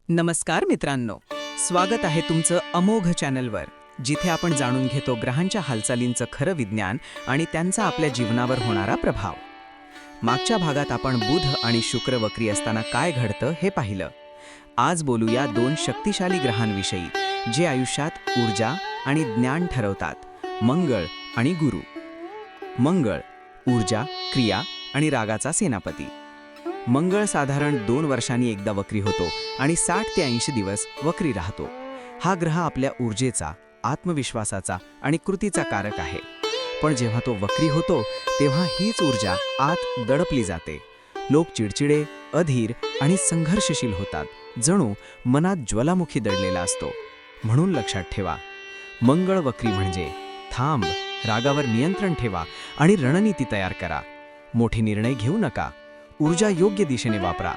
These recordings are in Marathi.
नमस्कार मित्रांनो, स्वागत आहे तुमचं अमोघ चॅनलवर, जिथे आपण जाणून घेतो ग्रहांच्या हालचालींचं खरं विज्ञान आणि त्यांचा आपल्या जीवनावर होणारा प्रभाव. मागच्या भागात आपण बुध आणि शुक्र वक्री असताना काय घडतं हे पाहिलं. आज बोलूया दोन शक्तिशाली ग्रहांविषयी, जे आयुष्यात ऊर्जा आणि ज्ञान ठरवतात, मंगळ आणि गुरु. मंगळ, ऊर्जा, क्रिया आणि रागाचा सेनापती. मंगळ साधारण 2 वर्षांनी एकदा वक्री होतो आणि 60 ते 80 दिवस वक्री राहतो. हा ग्रह आपल्या ऊर्जेचा, आत्मविश्वासाचा आणि कृतीचा कारक आहे. पण जेव्हा तो वक्री होतो तेव्हा हीच ऊर्जा आत दडपली जाते. लोक चिडचिडे, अधीर आणि संघर्षशील होतात, जणू मनात ज्वालामुखी दडलेला असतो. म्हणून लक्षात ठेवा, मंगळ वक्री म्हणजे थांब, रागावर नियंत्रण ठेवा आणि रणनीती तयार करा. मोठे निर्णय घेऊ नका. ऊर्जा योग्य दिशेने वापरा.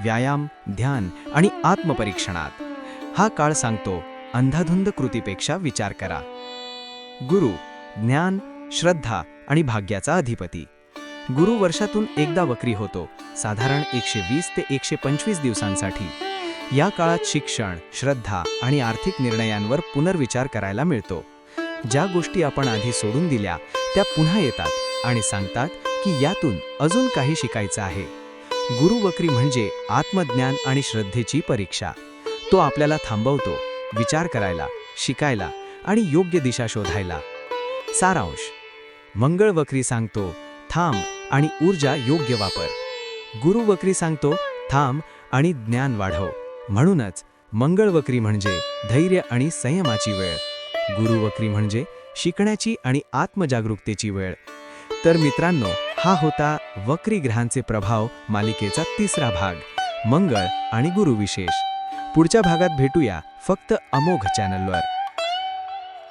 व्यायाम, ध्यान आणि आत्मपरीक्षणात. हा काळ सांगतो, अंधाधुंद कृतीपेक्षा विचार करा. गुरु, ज्ञान, श्रद्धा आणि भाग्याचा अधिपती. गुरु वर्षातून एकदा वक्री होतो, साधारण 120 ते 125 दिवसांसाठी. या काळात शिक्षण, श्रद्धा आणि आर्थिक निर्णयांवर पुनर्विचार करायला मिळतो. ज्या गोष्टी आपण आधी सोडून दिल्या त्या पुन्हा येतात आणि सांगतात की यातून अजून काही शिकायचं आहे. गुरु वक्री म्हणजे आत्मज्ञान आणि श्रद्धेची परीक्षा. तो आपल्याला थांबवतो, विचार करायला, शिकायला आणि योग्य दिशा शोधायला. सारांश: मंगळ वक्री सांगतो, थांब आणि ऊर्जा योग्य वापर. गुरु वक्री सांगतो, थांब आणि ज्ञान वाढव. म्हणूनच मंगळ वक्री म्हणजे धैर्य आणि संयमाची वेळ. गुरु वक्री म्हणजे शिकण्याची आणि आत्मजागरूकतेची वेळ. तर मित्रांनो, हा होता वक्री ग्रहांचे प्रभाव मालिकेचा 3रा भाग, मंगळ आणि गुरु विशेष. पुढच्या भागात भेटूया फक्त अमोघ चॅनलवर.